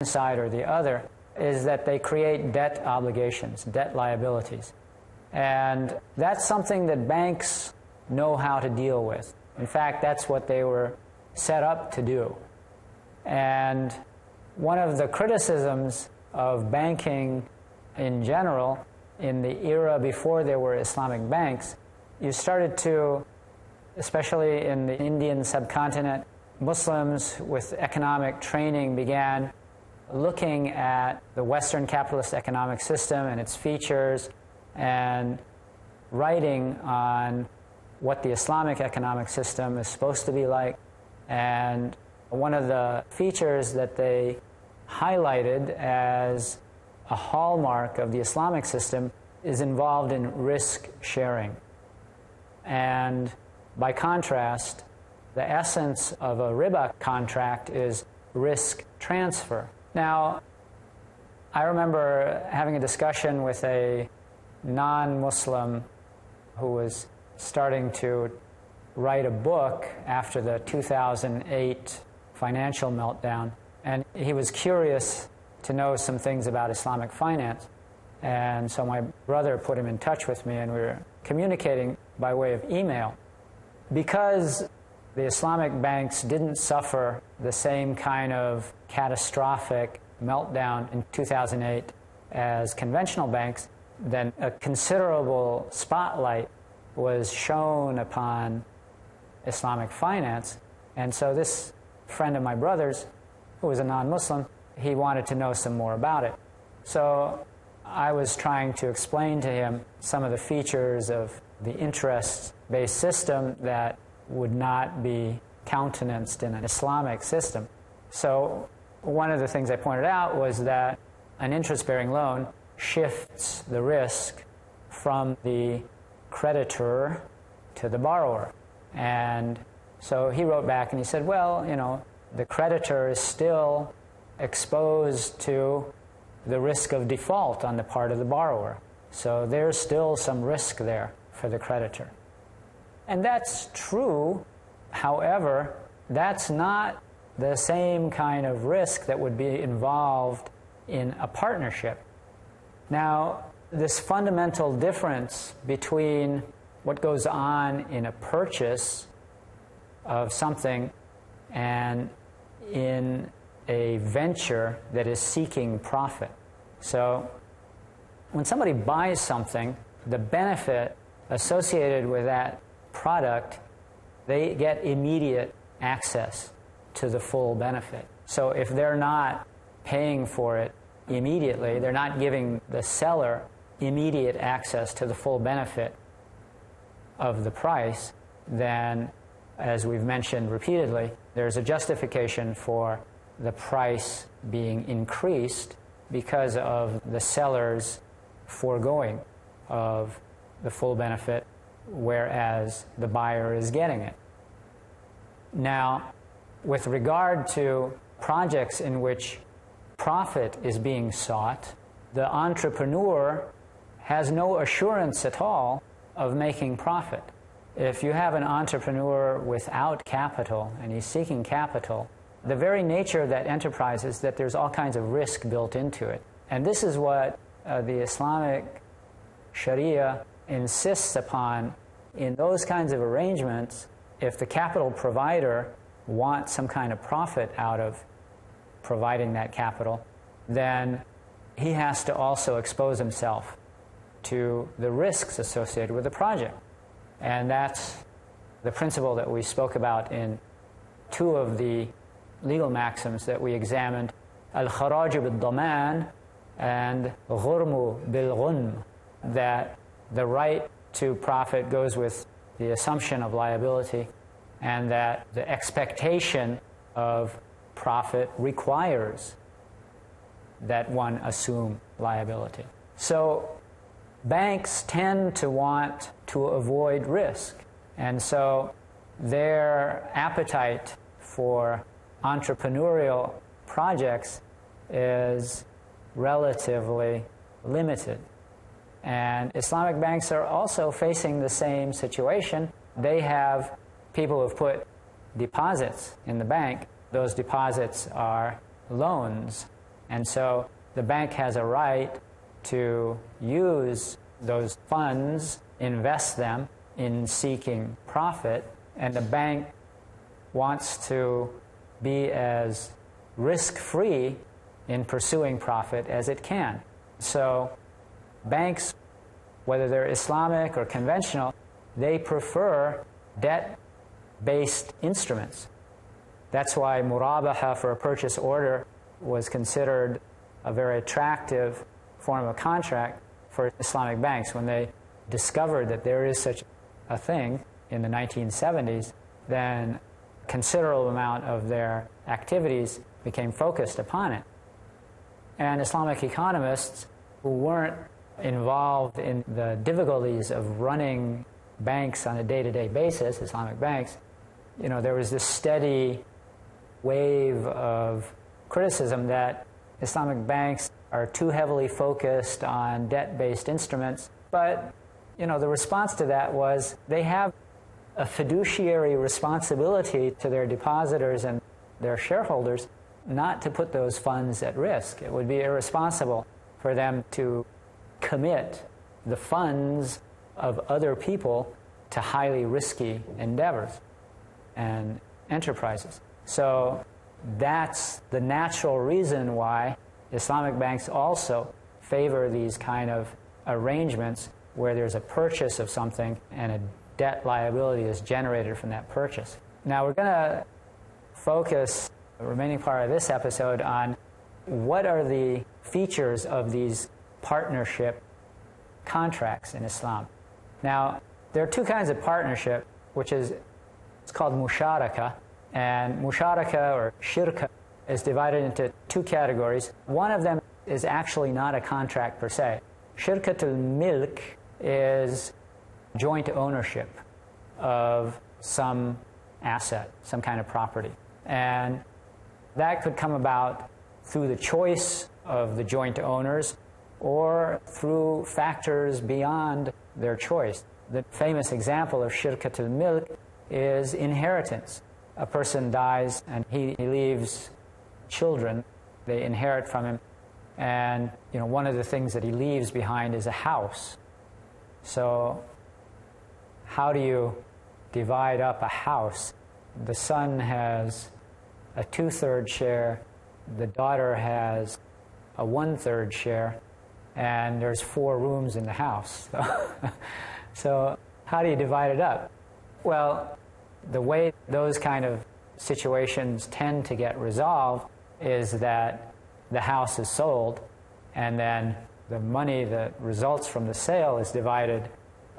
side or the other, is that they create debt obligations, debt liabilities. And that's something that banks know how to deal with. In fact, that's what they were set up to do. And one of the criticisms of banking in general, in the era before there were Islamic banks, you started to, especially in the Indian subcontinent, Muslims with economic training began looking at the Western capitalist economic system and its features and writing on what the Islamic economic system is supposed to be like. And one of the features that they highlighted as a hallmark of the Islamic system is involved in risk sharing. And by contrast, the essence of a riba contract is risk transfer. Now, I remember having a discussion with a non-Muslim who was starting to write a book after the 2008 financial meltdown, and he was curious to know some things about Islamic finance. And so my brother put him in touch with me, and we were communicating by way of email. Because the Islamic banks didn't suffer the same kind of catastrophic meltdown in 2008 as conventional banks, then a considerable spotlight was shown upon Islamic finance. And so this friend of my brother's, who was a non-Muslim, he wanted to know some more about it. So I was trying to explain to him some of the features of the interest-based system that would not be countenanced in an Islamic system. So one of the things I pointed out was that an interest-bearing loan shifts the risk from the creditor to the borrower. And so he wrote back and he said, well, you know, the creditor is still exposed to the risk of default on the part of the borrower. So there's still some risk there for the creditor. And that's true. However, that's not the same kind of risk that would be involved in a partnership. Now, this fundamental difference between what goes on in a purchase of something and in a venture that is seeking profit. So when somebody buys something, the benefit associated with that product, they get immediate access to the full benefit. So if they're not paying for it immediately, they're not giving the seller immediate access to the full benefit of the price, then, as we've mentioned repeatedly, there's a justification for the price being increased because of the seller's foregoing of the full benefit, whereas the buyer is getting it. Now, with regard to projects in which profit is being sought, the entrepreneur has no assurance at all of making profit. If you have an entrepreneur without capital and he's seeking capital, the very nature of that enterprise is that there's all kinds of risk built into it. And this is what the Islamic Sharia insists upon in those kinds of arrangements. If the capital provider wants some kind of profit out of providing that capital, then he has to also expose himself to the risks associated with the project. And that's the principle that we spoke about in two of the legal maxims that we examined, al-kharaju bil-daman and ghurmu bil-ghunm, that the right to profit goes with the assumption of liability, and that the expectation of profit requires that one assume liability. So banks tend to want to avoid risk, and so their appetite for entrepreneurial projects is relatively limited. And Islamic banks are also facing the same situation. They have people who've put deposits in the bank. Those deposits are loans, And so the bank has a right to use those funds, invest them in seeking profit, and the bank wants to be as risk-free in pursuing profit as it can. So banks, whether they're Islamic or conventional, they prefer debt-based instruments. That's why murabaha for a purchase order was considered a very attractive form of contract for Islamic banks. When they discovered that there is such a thing in the 1970s, then a considerable amount of their activities became focused upon it. And Islamic economists who weren't involved in the difficulties of running banks on a day-to-day basis, Islamic banks, there was this steady wave of criticism that Islamic banks are too heavily focused on debt-based instruments. But, the response to that was they have a fiduciary responsibility to their depositors and their shareholders not to put those funds at risk. It would be irresponsible for them to commit the funds of other people to highly risky endeavors and enterprises. So that's the natural reason why Islamic banks also favor these kind of arrangements where there's a purchase of something and a debt liability is generated from that purchase. Now we're going to focus the remaining part of this episode on what are the features of these partnership contracts in Islam. Now, there are two kinds of partnership, it's called musharaka, and musharaka or shirka is divided into two categories. One of them is actually not a contract per se. Shirkatul milk is joint ownership of some asset, some kind of property. And that could come about through the choice of the joint owners or through factors beyond their choice. The famous example of shirkatul milk is inheritance. A person dies and he leaves children. They inherit from him. And one of the things that he leaves behind is a house. So how do you divide up a house? The son has a 2/3 share, the daughter has a 1/3 share, and there's 4 rooms in the house. So how do you divide it up? Well, the way those kind of situations tend to get resolved is that the house is sold, and then the money that results from the sale is divided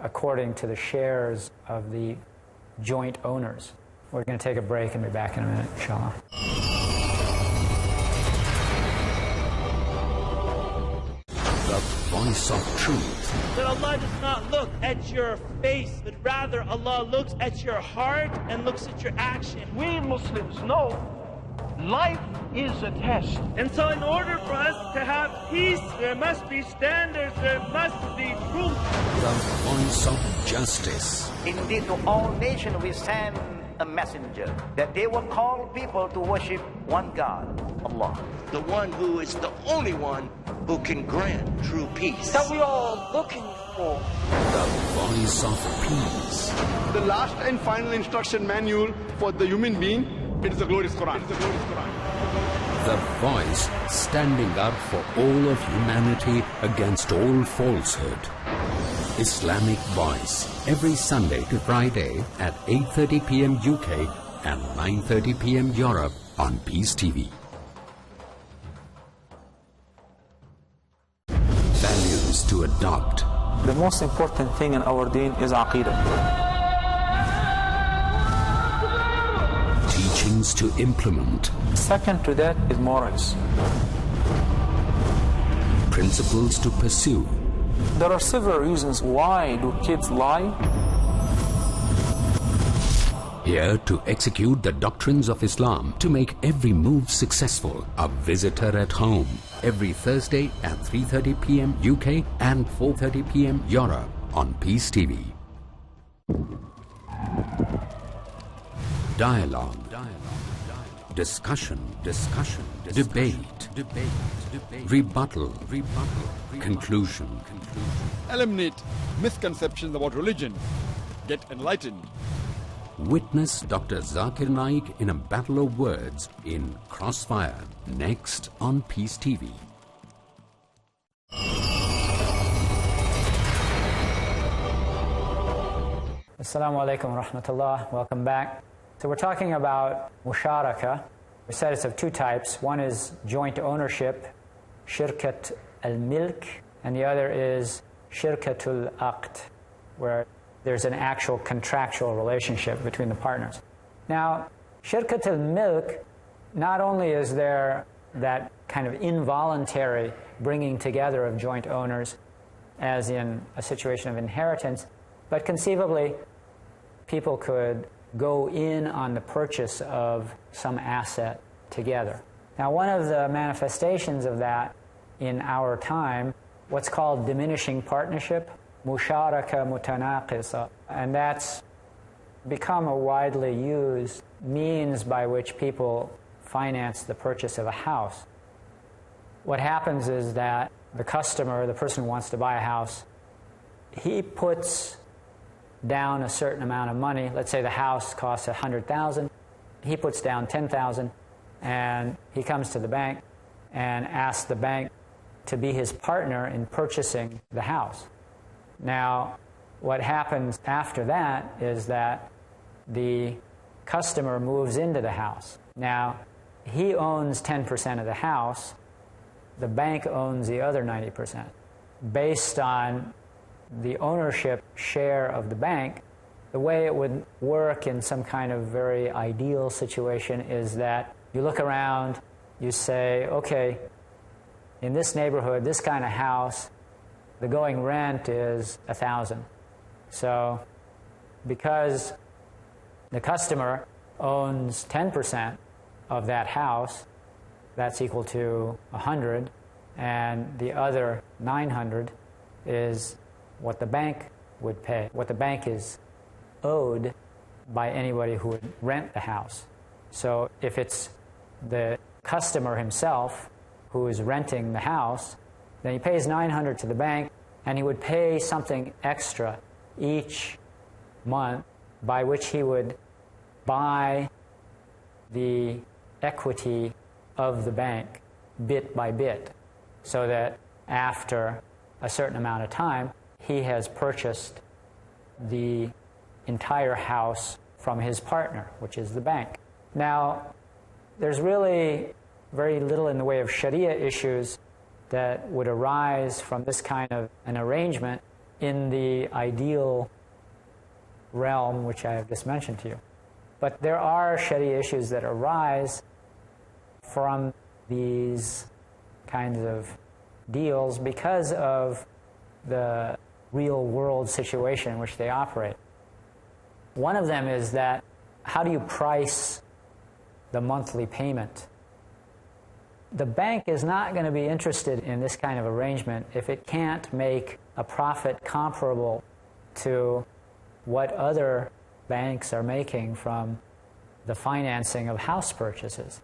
according to the shares of the joint owners. We're going to take a break and be back in a minute, inshallah. The voice of truth. That Allah does not look at your face, but rather Allah looks at your heart and looks at your action. We Muslims know life is a test. And so in order for us to have peace, there must be standards, there must be truth. The voice of justice. Indeed, to all nations we send a messenger, that they will call people to worship one God, Allah. The one who is the only one who can grant true peace. That we are looking for. The voice of peace. The last and final instruction manual for the human being, it is the glorious Quran. The voice standing up for all of humanity against all falsehood. Islamic Voice, every Sunday to Friday at 8:30 p.m. UK and 9:30 p.m. Europe on Peace TV. Values to adopt. The most important thing in our deen is Aqidah. Teachings to implement. Second to that is morals. Principles to pursue. There are several reasons why do kids lie. Here to execute the doctrines of Islam to make every move successful. A visitor at home. Every Thursday at 3:30 p.m. UK and 4:30 p.m. Europe on Peace TV. Dialogue. Discussion. Debate. rebuttal, conclusion. Eliminate misconceptions about religion. Get enlightened. Witness Dr. Zakir Naik in a battle of words in Crossfire, next on Peace TV. Assalamu alaikum wa rahmatullah. Welcome back. So we're talking about musharaka. We said it's of two types. One is joint ownership, shirkat al-milk, and the other is shirkatul aqd, where there's an actual contractual relationship between the partners. Now, shirkat al-milk, not only is there that kind of involuntary bringing together of joint owners, as in a situation of inheritance, but conceivably, people could go in on the purchase of some asset together. Now, one of the manifestations of that in our time, what's called diminishing partnership, musharaka mutanaqisa, and that's become a widely used means by which people finance the purchase of a house. What happens is that the customer, the person who wants to buy a house, he puts down a certain amount of money. Let's say the house costs $100,000. He puts down $10,000, and he comes to the bank and asks the bank to be his partner in purchasing the house. Now, what happens after that is that the customer moves into the house. Now, he owns 10% of the house. The bank owns the other 90%. Based on the ownership share of the bank, the way it would work in some kind of very ideal situation is that you look around, you say, okay, in this neighborhood, this kind of house, the going rent is $1,000. So because the customer owns 10% of that house, that's equal to 100, and the other 900 is what the bank would pay, what the bank is owed by anybody who would rent the house. So if it's the customer himself who is renting the house, then he pays $900 to the bank, and he would pay something extra each month by which he would buy the equity of the bank bit by bit, so that after a certain amount of time, he has purchased the entire house from his partner, which is the bank. Now, there's really very little in the way of Sharia issues that would arise from this kind of an arrangement in the ideal realm, which I have just mentioned to you. But there are Sharia issues that arise from these kinds of deals because of the real world situation in which they operate. One of them is that how do you price the monthly payment? The bank is not going to be interested in this kind of arrangement if it can't make a profit comparable to what other banks are making from the financing of house purchases.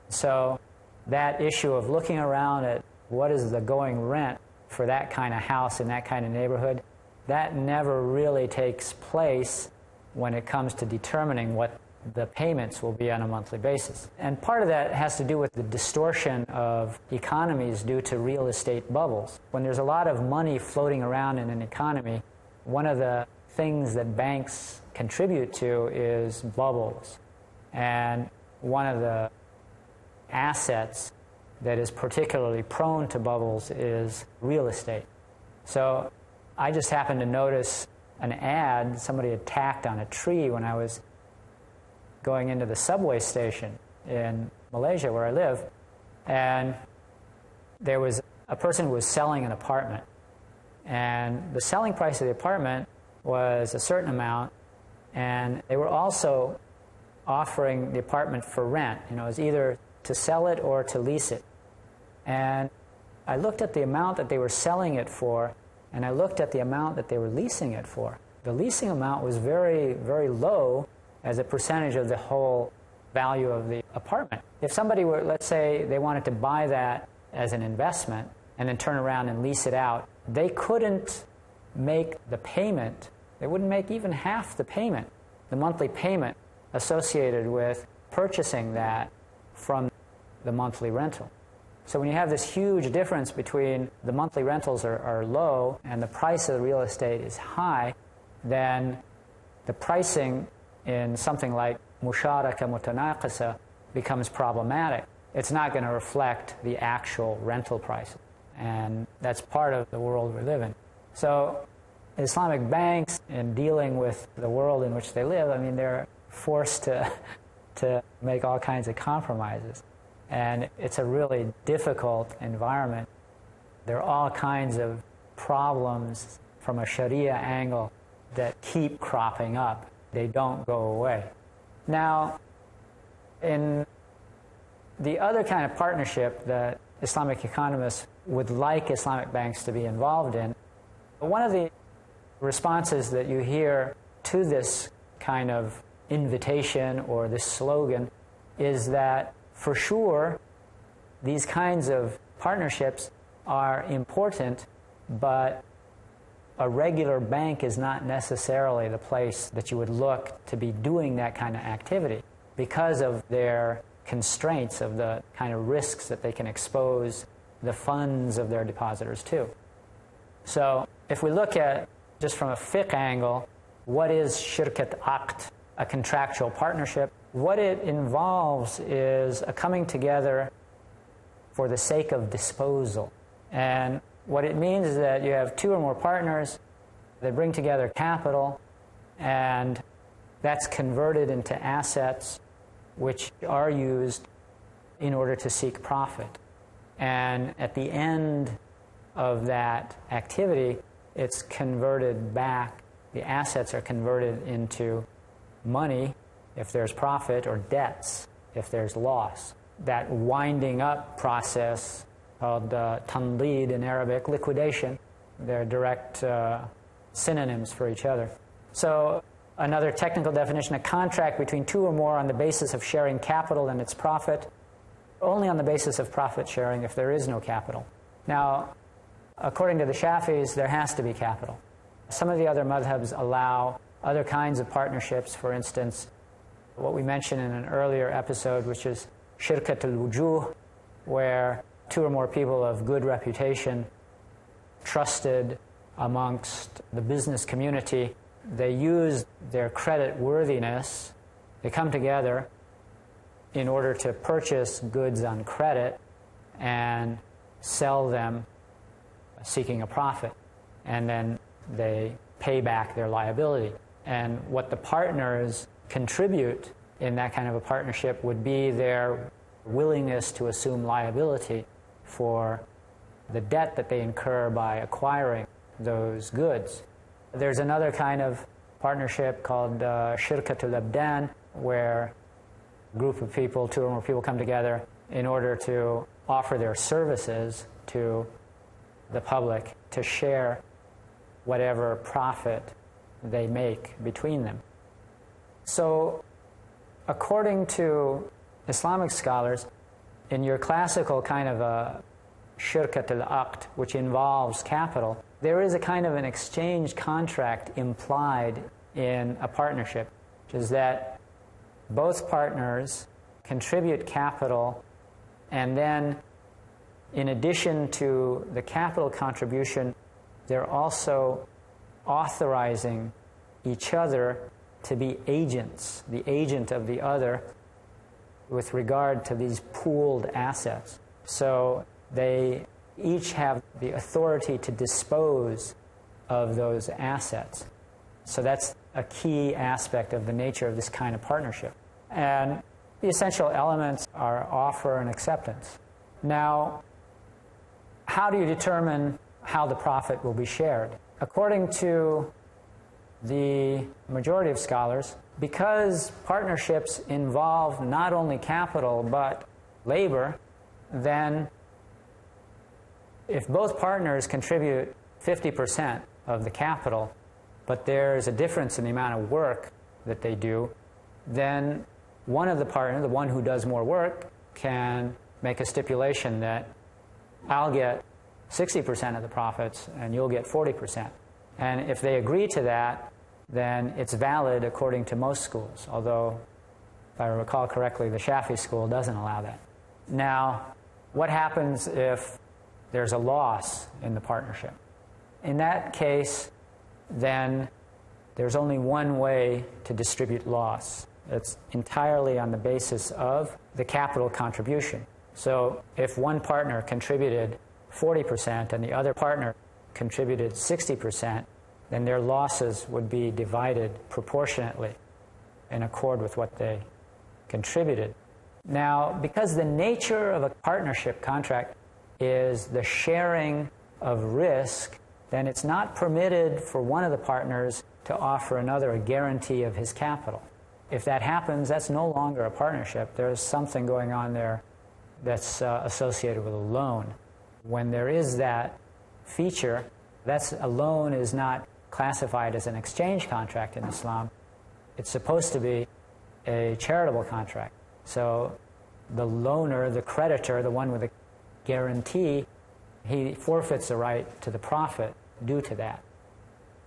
So that issue of looking around at what is the going rent for that kind of house in that kind of neighborhood, that never really takes place when it comes to determining what the payments will be on a monthly basis. And part of that has to do with the distortion of economies due to real estate bubbles. When there's a lot of money floating around in an economy, one of the things that banks contribute to is bubbles. And one of the assets that is particularly prone to bubbles is real estate. So I just happened to notice an ad somebody had tacked on a tree when I was going into the subway station in Malaysia where I live, and there was a person who was selling an apartment, and the selling price of the apartment was a certain amount, and they were also offering the apartment for rent. You know, it was either to sell it or to lease it. And I looked at the amount that they were selling it for, and I looked at the amount that they were leasing it for. The leasing amount was very, very low as a percentage of the whole value of the apartment. If somebody were, let's say, they wanted to buy that as an investment and then turn around and lease it out, they couldn't make the payment. They wouldn't make even half the payment, the monthly payment associated with purchasing that from the monthly rental. So when you have this huge difference between the monthly rentals are low and the price of the real estate is high, then the pricing in something like musharaka mutanaqisa becomes problematic. It's not going to reflect the actual rental price. And that's part of the world we live in. So Islamic banks, in dealing with the world in which they live, I mean, they're forced to make all kinds of compromises. And it's a really difficult environment. There are all kinds of problems from a Sharia angle that keep cropping up. They don't go away. Now, in the other kind of partnership that Islamic economists would like Islamic banks to be involved in, one of the responses that you hear to this kind of invitation or this slogan is that, for sure, these kinds of partnerships are important, but a regular bank is not necessarily the place that you would look to be doing that kind of activity because of their constraints of the kind of risks that they can expose the funds of their depositors to. So if we look at, just from a fiqh angle, what is shirkat aqd, a contractual partnership? What it involves is a coming together for the sake of disposal. And what it means is that you have two or more partners, they bring together capital, and that's converted into assets which are used in order to seek profit. And at the end of that activity, it's converted back. The assets are converted into money if there's profit, or debts if there's loss. That winding up process called tanleed in Arabic, liquidation, they're direct synonyms for each other. So another technical definition, a contract between two or more on the basis of sharing capital and its profit, only on the basis of profit sharing if there is no capital. Now, according to the Shafis, there has to be capital. Some of the other madhabs allow other kinds of partnerships, for instance, what we mentioned in an earlier episode, which is shirkat al-wujuh, where two or more people of good reputation, trusted amongst the business community, they use their credit worthiness, they come together in order to purchase goods on credit and sell them seeking a profit. And then they pay back their liability. And what the partners contribute in that kind of a partnership would be their willingness to assume liability for the debt that they incur by acquiring those goods. There's another kind of partnership called shirkatul abdan, where a group of people, two or more people, come together in order to offer their services to the public to share whatever profit they make between them. So, according to Islamic scholars, in your classical kind of a shirkat al-aqd, which involves capital, there is a kind of an exchange contract implied in a partnership, which is that both partners contribute capital, and then in addition to the capital contribution, they're also authorizing each other to be agents, the agent of the other, with regard to these pooled assets. So they each have the authority to dispose of those assets. So that's a key aspect of the nature of this kind of partnership. And the essential elements are offer and acceptance. Now, how do you determine how the profit will be shared? According to the majority of scholars, because partnerships involve not only capital but labor, then if both partners contribute 50% of the capital, but there's a difference in the amount of work that they do, then one of the partners, the one who does more work, can make a stipulation that I'll get 60% of the profits and you'll get 40%. And if they agree to that, then it's valid according to most schools, although, if I recall correctly, the Shafi school doesn't allow that. Now, what happens if there's a loss in the partnership? In that case, then there's only one way to distribute loss. It's entirely on the basis of the capital contribution. So if one partner contributed 40% and the other partner contributed 60%, then their losses would be divided proportionately in accord with what they contributed. Now, because the nature of a partnership contract is the sharing of risk, then it's not permitted for one of the partners to offer another a guarantee of his capital. If that happens, that's no longer a partnership. There's something going on there that's associated with a loan. When there is that feature, a loan is not classified as an exchange contract in Islam. It's supposed to be a charitable contract. So the loaner, the creditor, the one with the guarantee, he forfeits the right to the profit due to that.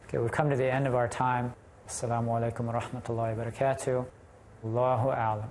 Okay, we've come to the end of our time. Assalamu alaikum wa rahmatullahi wa barakatuh. Allahu a'lam.